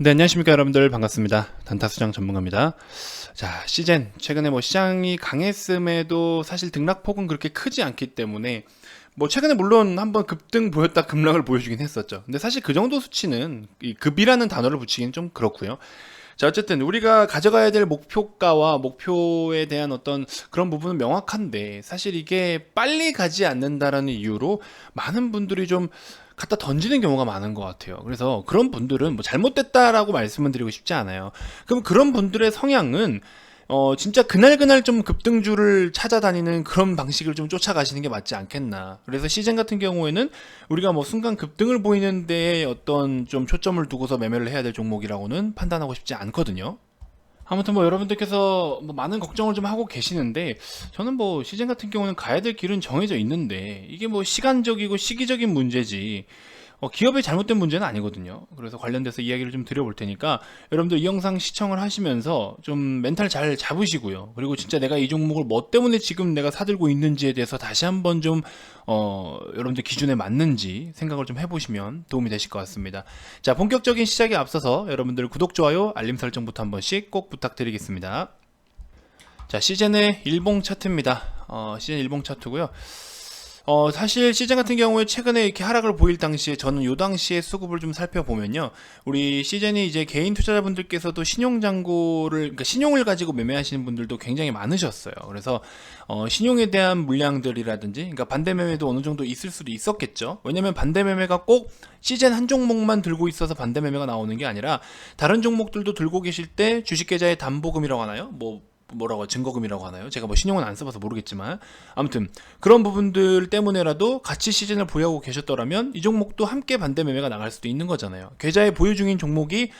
네, 안녕하십니까 여러분들, 반갑습니다. 단타수장 전문가입니다. 자, 시젠 최근에 시장이 강했음에도 사실 등락폭은 그렇게 크지 않기 때문에 최근에 물론 한번 급등 보였다 급락을 보여주긴 했었죠. 근데 사실 그 정도 수치는 이 급이라는 단어를 붙이기는 좀 그렇고요. 자, 어쨌든 우리가 가져가야 될 목표가와 목표에 대한 어떤 그런 부분은 명확한데, 사실 이게 빨리 가지 않는다라는 이유로 많은 분들이 좀 갖다 던지는 경우가 많은 것 같아요. 그래서 그런 분들은 잘못됐다라고 말씀을 드리고 싶지 않아요. 그럼 그런 분들의 성향은 진짜 그날그날 좀 급등주를 찾아다니는 그런 방식을 좀 쫓아가시는 게 맞지 않겠나. 그래서 시즌 같은 경우에는 우리가 순간 급등을 보이는 데에 어떤 좀 초점을 두고서 매매를 해야 될 종목이라고는 판단하고 싶지 않거든요. 아무튼 여러분들께서 많은 걱정을 좀 하고 계시는데, 저는 시즌 같은 경우는 가야 될 길은 정해져 있는데, 이게 시간적이고 시기적인 문제지 기업의 잘못된 문제는 아니거든요. 그래서 관련돼서 이야기를 좀 드려볼 테니까 여러분들 이 영상 시청을 하시면서 좀 멘탈 잘 잡으시고요. 그리고 진짜 내가 이 종목을 뭐 때문에 지금 내가 사들고 있는지에 대해서 다시 한번 좀 여러분들 기준에 맞는지 생각을 좀 해보시면 도움이 되실 것 같습니다. 자, 본격적인 시작에 앞서서 여러분들 구독, 좋아요, 알림 설정부터 한 번씩 꼭 부탁드리겠습니다. 자, 시즌의 일봉 차트입니다. 시즌 일봉 차트고요. 사실 시즌 같은 경우에 최근에 이렇게 하락을 보일 당시에 저는 요 당시에 수급을 좀 살펴보면요. 우리 시즌이 이제 개인 투자자분들께서도 그러니까 신용을 가지고 매매하시는 분들도 굉장히 많으셨어요. 그래서 신용에 대한 물량들이라든지, 그러니까 반대 매매도 어느 정도 있을 수도 있었겠죠. 왜냐면 반대 매매가 꼭 시즌 한 종목만 들고 있어서 반대 매매가 나오는 게 아니라 다른 종목들도 들고 계실 때 주식 계좌의 담보금이라고 하나요? 증거금이라고 하나요? 제가 신용은 안 써봐서 모르겠지만, 아무튼 그런 부분들 때문에라도 같이 시즌을 보유하고 계셨더라면 이 종목도 함께 반대 매매가 나갈 수도 있는 거잖아요. 계좌에 보유 중인 종목이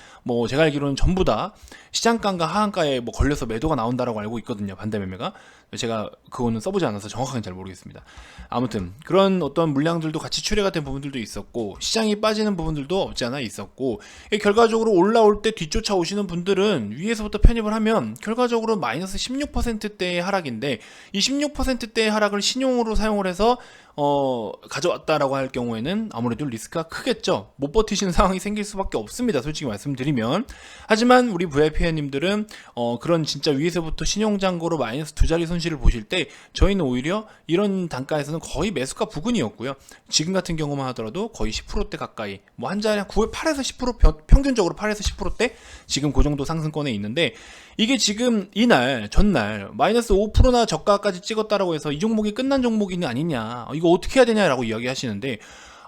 제가 알기로는 전부 다 시장가인가 하한가에 걸려서 매도가 나온다라고 알고 있거든요. 반대 매매가. 제가 그거는 써보지 않아서 정확하게 잘 모르겠습니다. 아무튼 그런 어떤 물량들도 같이 출회가 된 부분들도 있었고, 시장이 빠지는 부분들도 없지 않아 있었고, 결과적으로 올라올 때 뒤쫓아 오시는 분들은 위에서부터 편입을 하면 결과적으로 마이너스 16%대의 하락인데, 이 16%대의 하락을 신용으로 사용을 해서 가져왔다라고 할 경우에는 아무래도 리스크가 크겠죠. 못 버티시는 상황이 생길 수밖에 없습니다. 솔직히 말씀드리면. 하지만 우리 VIP님들은 그런 진짜 위에서부터 신용잔고로 마이너스 두 자리 손실을 보실 때, 저희는 오히려 이런 단가에서는 거의 매수가 부근이었고요. 지금 같은 경우만 하더라도 거의 10%대 가까이, 한 자리 8에서 10% 평균적으로 8에서 10%대 지금 그 정도 상승권에 있는데, 이게 지금 이날 전날 마이너스 5%나 저가까지 찍었다라고 해서 이 종목이 끝난 종목이 아니냐, 이거 어떻게 해야 되냐라고 이야기하시는데,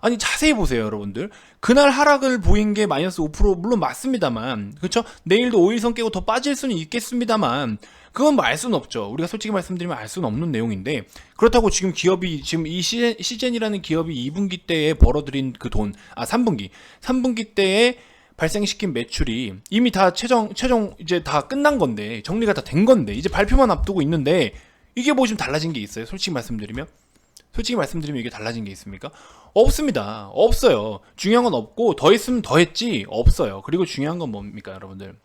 아니 자세히 보세요 여러분들. 그날 하락을 보인 게 마이너스 5% 물론 맞습니다만, 그렇죠? 내일도 5일선 깨고 더 빠질 수는 있겠습니다만, 그건 알 수는 없죠. 우리가 솔직히 말씀드리면 알 수는 없는 내용인데, 그렇다고 지금 기업이 지금 이 시젠이라는 기업이 2분기 때에 벌어들인 그 돈, 3분기 때에 발생시킨 매출이 이미 다 최종 이제 다 끝난 건데, 정리가 다 된 건데, 이제 발표만 앞두고 있는데, 이게 지금 달라진 게 있어요? 솔직히 말씀드리면 이게 달라진 게 있습니까? 없습니다. 없어요. 중요한 건 없고, 더 했으면 더 했지 없어요. 그리고 중요한 건 뭡니까 여러분들?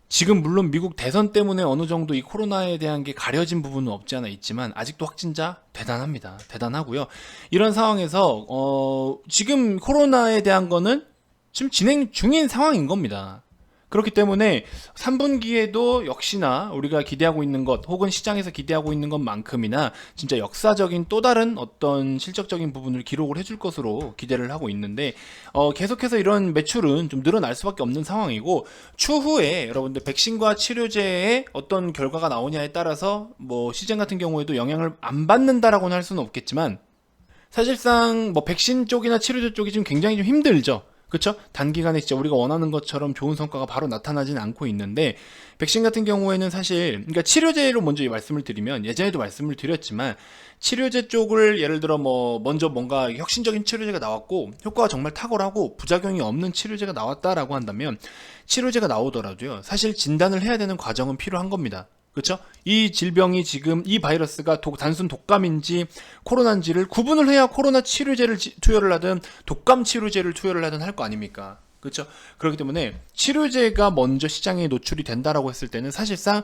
지금 물론 미국 대선 때문에 어느 정도 이 코로나에 대한 게 가려진 부분은 없지 않아 있지만, 아직도 확진자 대단합니다. 대단하고요. 이런 상황에서 지금 코로나에 대한 거는 지금 진행 중인 상황인 겁니다. 그렇기 때문에 3분기에도 역시나 우리가 기대하고 있는 것, 혹은 시장에서 기대하고 있는 것만큼이나 진짜 역사적인 또 다른 어떤 실적적인 부분을 기록을 해줄 것으로 기대를 하고 있는데, 계속해서 이런 매출은 좀 늘어날 수밖에 없는 상황이고, 추후에 여러분들 백신과 치료제의 어떤 결과가 나오냐에 따라서 시장 같은 경우에도 영향을 안 받는다라고는 할 수는 없겠지만, 사실상 백신 쪽이나 치료제 쪽이 지금 굉장히 좀 힘들죠. 그렇죠? 단기간에 진짜 우리가 원하는 것처럼 좋은 성과가 바로 나타나진 않고 있는데, 백신 같은 경우에는 사실, 그러니까 치료제로 먼저 말씀을 드리면, 예전에도 말씀을 드렸지만, 치료제 쪽을 예를 들어 먼저 뭔가 혁신적인 치료제가 나왔고 효과가 정말 탁월하고 부작용이 없는 치료제가 나왔다라고 한다면, 치료제가 나오더라도요, 사실 진단을 해야 되는 과정은 필요한 겁니다. 그렇죠? 이 질병이 지금 이 바이러스가 단순 독감인지 코로나인지를 구분을 해야 코로나 치료제를 투여를 하든 독감 치료제를 투여를 하든 할 거 아닙니까? 그렇죠. 그렇기 때문에 치료제가 먼저 시장에 노출이 된다라고 했을 때는 사실상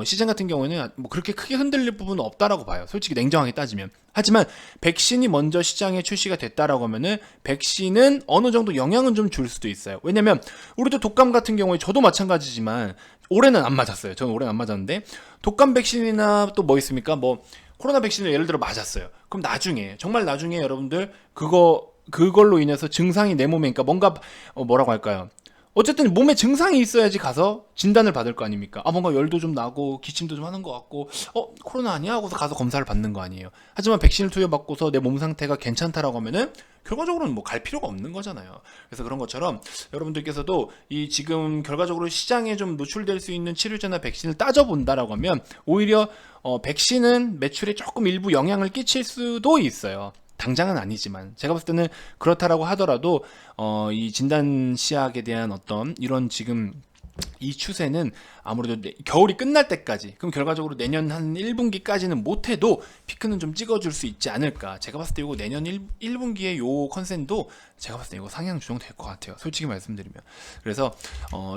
시장 같은 경우에는 뭐 그렇게 크게 흔들릴 부분은 없다라고 봐요. 솔직히 냉정하게 따지면. 하지만 백신이 먼저 시장에 출시가 됐다라고 하면은 백신은 어느 정도 영향은 좀 줄 수도 있어요. 왜냐면 우리도 독감 같은 경우에 저도 마찬가지지만 올해는 안 맞았어요. 저는 올해는 안 맞았는데 독감 백신이나 또 뭐 있습니까? 뭐 코로나 백신을 예를 들어 맞았어요. 그럼 나중에 정말 나중에 여러분들 그걸로 인해서 증상이 내 몸에, 그러니까 뭔가 뭐라고 할까요? 어쨌든 몸에 증상이 있어야지 가서 진단을 받을 거 아닙니까? 아, 뭔가 열도 좀 나고 기침도 좀 하는 것 같고 코로나 아니야? 하고서 가서 검사를 받는 거 아니에요. 하지만 백신을 투여받고서 내 몸 상태가 괜찮다라고 하면은 결과적으로는 뭐 갈 필요가 없는 거잖아요. 그래서 그런 것처럼 여러분들께서도 이 지금 결과적으로 시장에 좀 노출될 수 있는 치료제나 백신을 따져본다라고 하면 오히려 백신은 매출에 조금 일부 영향을 끼칠 수도 있어요. 당장은 아니지만 제가 봤을 때는 그렇다라고 하더라도 이 진단 시약에 대한 어떤 이런 지금 이 추세는 아무래도 겨울이 끝날 때까지, 그럼 결과적으로 내년 한 1분기까지는 못해도 피크는 좀 찍어줄 수 있지 않을까. 제가 봤을 때 이거 내년 1분기에 요 컨센도 제가 봤을 때 이거 상향 조정될 것 같아요, 솔직히 말씀드리면. 그래서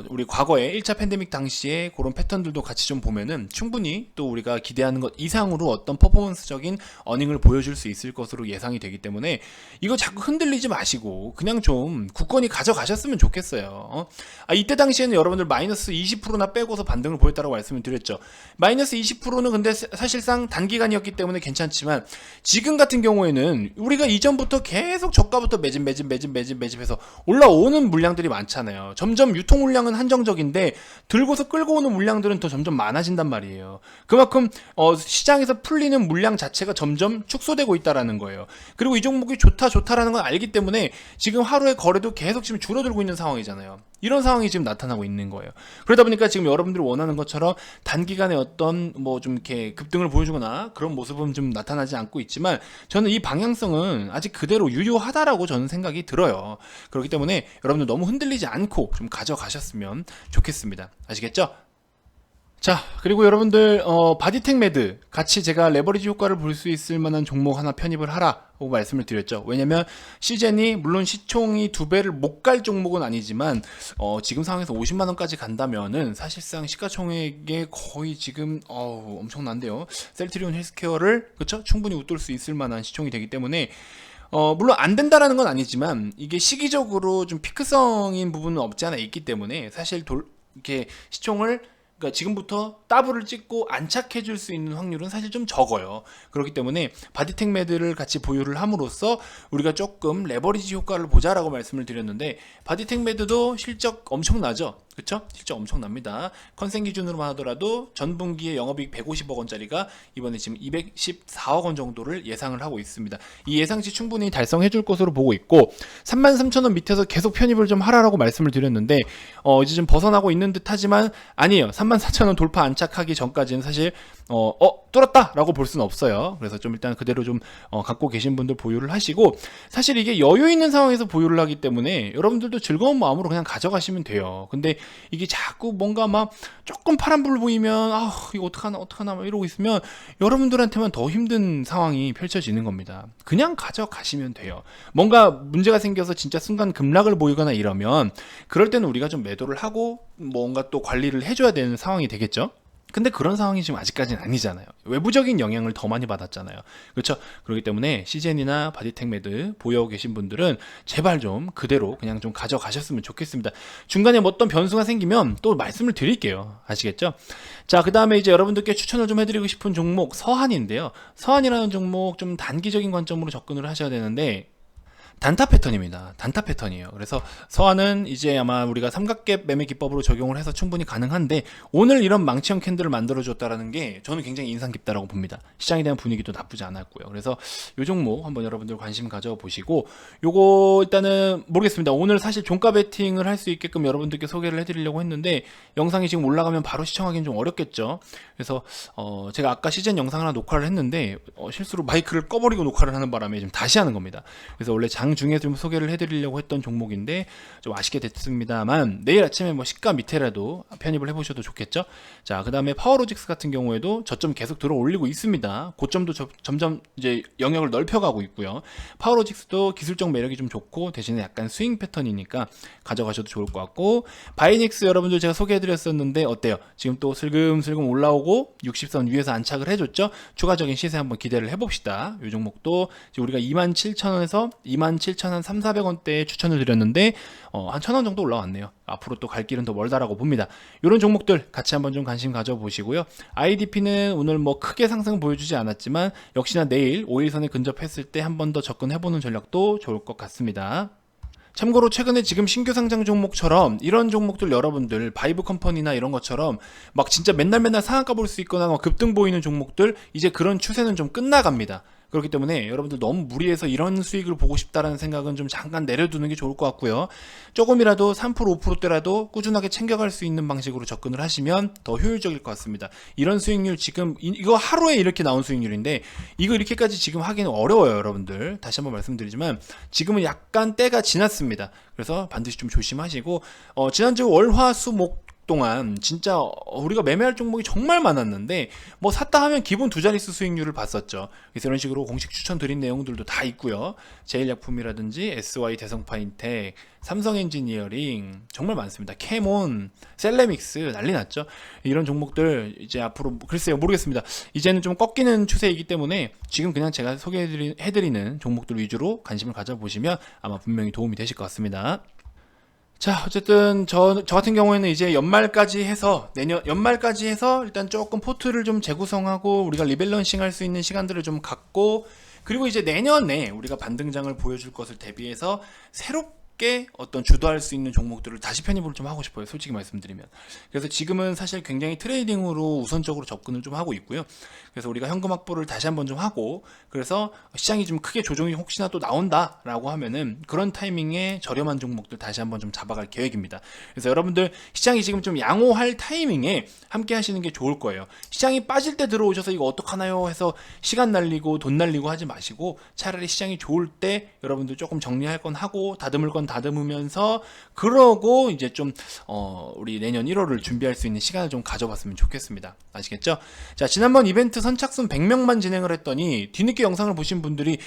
우리 과거에 1차 팬데믹 당시에 그런 패턴들도 같이 좀 보면은 충분히 또 우리가 기대하는 것 이상으로 어떤 퍼포먼스적인 어닝을 보여줄 수 있을 것으로 예상이 되기 때문에 이거 자꾸 흔들리지 마시고 그냥 좀 굳건히 가져가셨으면 좋겠어요. 이때 당시에는 여러분들 마이너스 20%나 빼고서 반등을 보였다고 말씀을 드렸죠. 마이너스 20%는 근데 사실상 단기간이었기 때문에 괜찮지만 지금 같은 경우에는 우리가 이전부터 계속 저가부터 매집해서 올라오는 물량들이 많잖아요. 점점 유통 물량은 한정적인데 들고서 끌고 오는 물량들은 더 점점 많아진단 말이에요. 그만큼 시장에서 풀리는 물량 자체가 점점 축소되고 있다라는 거예요. 그리고 이 종목이 좋다라는 걸 알기 때문에 지금 하루의 거래도 계속 지금 줄어들고 있는 상황이잖아요. 이런 상황이 지금 나타나고 있는 거예요. 그러다 보니까 지금 여러분들이 원하는 것처럼 단기간에 어떤 뭐 좀 이렇게 급등을 보여주거나 그런 모습은 좀 나타나지 않고 있지만 저는 이 방향성은 아직 그대로 유효하다라고 저는 생각이 들어요. 그렇기 때문에 여러분들 너무 흔들리지 않고 좀 가져가셨으면 좋겠습니다. 아시겠죠? 자, 그리고 여러분들 바디텍 매드 같이 제가 레버리지 효과를 볼 수 있을 만한 종목 하나 편입을 하라고 말씀을 드렸죠. 왜냐면 시젠이 물론 시총이 2배를 못 갈 종목은 아니지만 지금 상황에서 50만 원까지 간다면은 사실상 시가총액에 거의 지금 엄청난데요. 셀트리온 헬스케어를 그쵸? 충분히 웃돌 수 있을 만한 시총이 되기 때문에 물론 안 된다라는 건 아니지만 이게 시기적으로 좀 피크성인 부분은 없지 않아 있기 때문에 사실 이렇게 시총을, 그러니까 지금부터 더블을 찍고 안착해 줄 수 있는 확률은 사실 좀 적어요. 그렇기 때문에 바디텍 매드를 같이 보유를 함으로써 우리가 조금 레버리지 효과를 보자라고 말씀을 드렸는데 바디텍 매드도 실적 엄청나죠. 그쵸? 실적 엄청납니다. 컨센 기준으로만 하더라도 전분기에 영업이익 150억 원짜리가 이번에 지금 214억 원 정도를 예상을 하고 있습니다. 이 예상치 충분히 달성해 줄 것으로 보고 있고 33,000원 밑에서 계속 편입을 좀 하라라고 말씀을 드렸는데 이제 좀 벗어나고 있는 듯 하지만 아니에요. 34,000원 돌파 안착하기 전까지는 사실 뚫었다 라고 볼 수는 없어요. 그래서 좀 일단 그대로 좀 갖고 계신 분들 보유를 하시고, 사실 이게 여유 있는 상황에서 보유를 하기 때문에 여러분들도 즐거운 마음으로 그냥 가져가시면 돼요. 근데 이게 자꾸 뭔가 막 조금 파란불 보이면 이거 어떡하나 막 이러고 있으면 여러분들한테만 더 힘든 상황이 펼쳐지는 겁니다. 그냥 가져가시면 돼요. 뭔가 문제가 생겨서 진짜 순간 급락을 보이거나 이러면 그럴 때는 우리가 좀 매도를 하고 뭔가 또 관리를 해줘야 되는 상황이 되겠죠. 근데 그런 상황이 지금 아직까지는 아니잖아요. 외부적인 영향을 더 많이 받았잖아요. 그렇죠? 그렇기 때문에 시젠이나 바디텍 매드 보유하고 계신 분들은 제발 좀 그대로 그냥 좀 가져가셨으면 좋겠습니다. 중간에 뭐 어떤 변수가 생기면 또 말씀을 드릴게요. 아시겠죠? 자, 그 다음에 이제 여러분들께 추천을 좀 해드리고 싶은 종목 서한인데요. 서한이라는 종목 좀 단기적인 관점으로 접근을 하셔야 되는데 단타 패턴입니다. 단타 패턴이에요. 그래서 서한은 이제 아마 우리가 삼각갭 매매 기법으로 적용을 해서 충분히 가능한데 오늘 이런 망치형 캔들을 만들어줬다라는 게 저는 굉장히 인상 깊다라고 봅니다. 시장에 대한 분위기도 나쁘지 않았고요. 그래서 이 종목 한번 여러분들 관심 가져보시고, 요거 일단은 모르겠습니다. 오늘 사실 종가 베팅을 할 수 있게끔 여러분들께 소개를 해드리려고 했는데 영상이 지금 올라가면 바로 시청하기는 좀 어렵겠죠. 그래서 제가 아까 시즌 영상 하나 녹화를 했는데 실수로 마이크를 꺼버리고 녹화를 하는 바람에 지금 다시 하는 겁니다. 그래서 원래 중에 좀 소개를 해드리려고 했던 종목인데 좀 아쉽게 됐습니다만 내일 아침에 뭐 시가 밑에라도 편입을 해보셔도 좋겠죠. 자, 그 다음에 파워로직스 같은 경우에도 저점 계속 들어 올리고 있습니다. 고점도 점점 이제 영역을 넓혀가고 있고요. 파워로직스도 기술적 매력이 좀 좋고 대신에 약간 스윙 패턴이니까 가져가셔도 좋을 것 같고, 바이닉스 여러분들 제가 소개해드렸었는데 어때요? 지금 또 슬금슬금 올라오고 60선 위에서 안착을 해줬죠. 추가적인 시세 한번 기대를 해봅시다. 이 종목도 우리가 27,000원에서 27,300~400원대에 추천을 드렸는데 한 1,000원 정도 올라왔네요. 앞으로 또 갈 길은 더 멀다라고 봅니다. 이런 종목들 같이 한번 좀 관심 가져보시고요. IDP는 오늘 뭐 크게 상승 보여주지 않았지만 역시나 내일 5일선에 근접했을 때 한 번 더 접근해보는 전략도 좋을 것 같습니다. 참고로 최근에 지금 신규 상장 종목처럼 이런 종목들 여러분들 바이브 컴퍼니나 이런 것처럼 막 진짜 맨날 상한가 볼 수 있거나 막 급등 보이는 종목들 이제 그런 추세는 좀 끝나갑니다. 그렇기 때문에 여러분들 너무 무리해서 이런 수익을 보고 싶다라는 생각은 좀 잠깐 내려두는 게 좋을 것 같고요. 조금이라도 3% 5%대라도 꾸준하게 챙겨갈 수 있는 방식으로 접근을 하시면 더 효율적일 것 같습니다. 이런 수익률 지금 이거 하루에 이렇게 나온 수익률인데 이거 이렇게까지 지금 하기는 어려워요. 여러분들 다시 한번 말씀드리지만 지금은 약간 때가 지났습니다. 그래서 반드시 좀 조심하시고 지난주 월화수목 동안 진짜 우리가 매매할 종목이 정말 많았는데 뭐 샀다 하면 기본 두 자릿수 수익률을 봤었죠. 그래서 이런 식으로 공식 추천 드린 내용들도 다 있고요. 제일약품이라든지 SY 대성파인텍, 삼성엔지니어링 정말 많습니다. 캐몬, 셀레믹스 난리 났죠. 이런 종목들 이제 앞으로 글쎄요 모르겠습니다. 이제는 좀 꺾이는 추세이기 때문에 지금 그냥 제가 소개해드리는 종목들 위주로 관심을 가져보시면 아마 분명히 도움이 되실 것 같습니다. 자, 어쨌든 저 같은 경우에는 이제 연말까지 해서 내년 연말까지 해서 일단 조금 포트를 좀 재구성하고 우리가 리밸런싱 할 수 있는 시간들을 좀 갖고, 그리고 이제 내년에 우리가 반등장을 보여줄 것을 대비해서 새롭게 어떤 주도할 수 있는 종목들을 다시 편입을 좀 하고 싶어요. 솔직히 말씀드리면. 그래서 지금은 사실 굉장히 트레이딩으로 우선적으로 접근을 좀 하고 있고요. 그래서 우리가 현금 확보를 다시 한번 좀 하고, 그래서 시장이 좀 크게 조정이 혹시나 또 나온다라고 하면은 그런 타이밍에 저렴한 종목들 다시 한번 좀 잡아갈 계획입니다. 그래서 여러분들 시장이 지금 좀 양호할 타이밍에 함께 하시는 게 좋을 거예요. 시장이 빠질 때 들어오셔서 이거 어떡하나요 해서 시간 날리고 돈 날리고 하지 마시고, 차라리 시장이 좋을 때 여러분들 조금 정리할 건 하고 다듬을 건 다듬으면서 그러고 이제 좀 우리 내년 1월을 준비할 수 있는 시간을 좀 가져봤으면 좋겠습니다. 아시겠죠? 자, 지난번 이벤트 선착순 100명만 진행을 했더니 뒤늦게 영상을 보신 분들이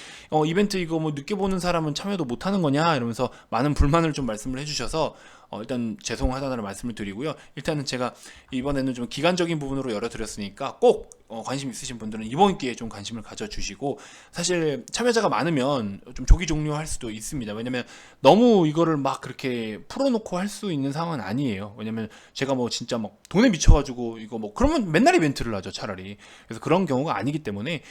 이벤트 이거 뭐 늦게 보는 사람은 참여도 못하는 거냐 이러면서 많은 불만을 좀 말씀을 해주셔서 일단 죄송하다는 말씀을 드리고요. 일단은 제가 이번에는 좀 기간적인 부분으로 열어드렸으니까 꼭 관심 있으신 분들은 이번 기회에 좀 관심을 가져주시고, 사실 참여자가 많으면 좀 조기 종료할 수도 있습니다. 왜냐면 너무 이거를 막 그렇게 풀어놓고 할 수 있는 상황은 아니에요. 왜냐면 제가 뭐 진짜 막 돈에 미쳐가지고 이거 뭐 그러면 맨날 이벤트를 하죠 차라리. 그래서 그런 경우가 아니기 때문에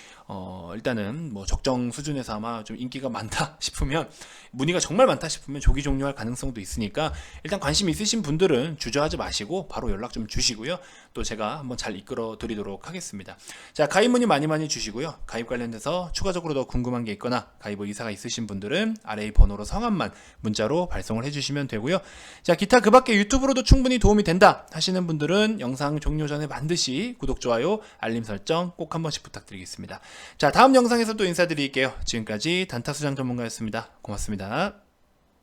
일단은 뭐 적정 수준에서 아마 좀 인기가 많다 싶으면, 문의가 정말 많다 싶으면 조기 종료할 가능성도 있으니까 일단 관심 있으신 분들은 주저하지 마시고 바로 연락 좀 주시고요. 또 제가 한번 잘 이끌어 드리도록 하겠습니다. 자, 가입 문의 많이 주시고요. 가입 관련돼서 추가적으로 더 궁금한 게 있거나 가입 의사가 있으신 분들은 아래 이 번호로 성함만 문자로 발송을 해주시면 되고요. 자, 기타 그 밖에 유튜브로도 충분히 도움이 된다 하시는 분들은 영상 종료 전에 반드시 구독, 좋아요, 알림 설정 꼭 한 번씩 부탁드리겠습니다. 자, 다음 영상에서 또 인사드릴게요. 지금까지 단타수장 전문가였습니다. 고맙습니다.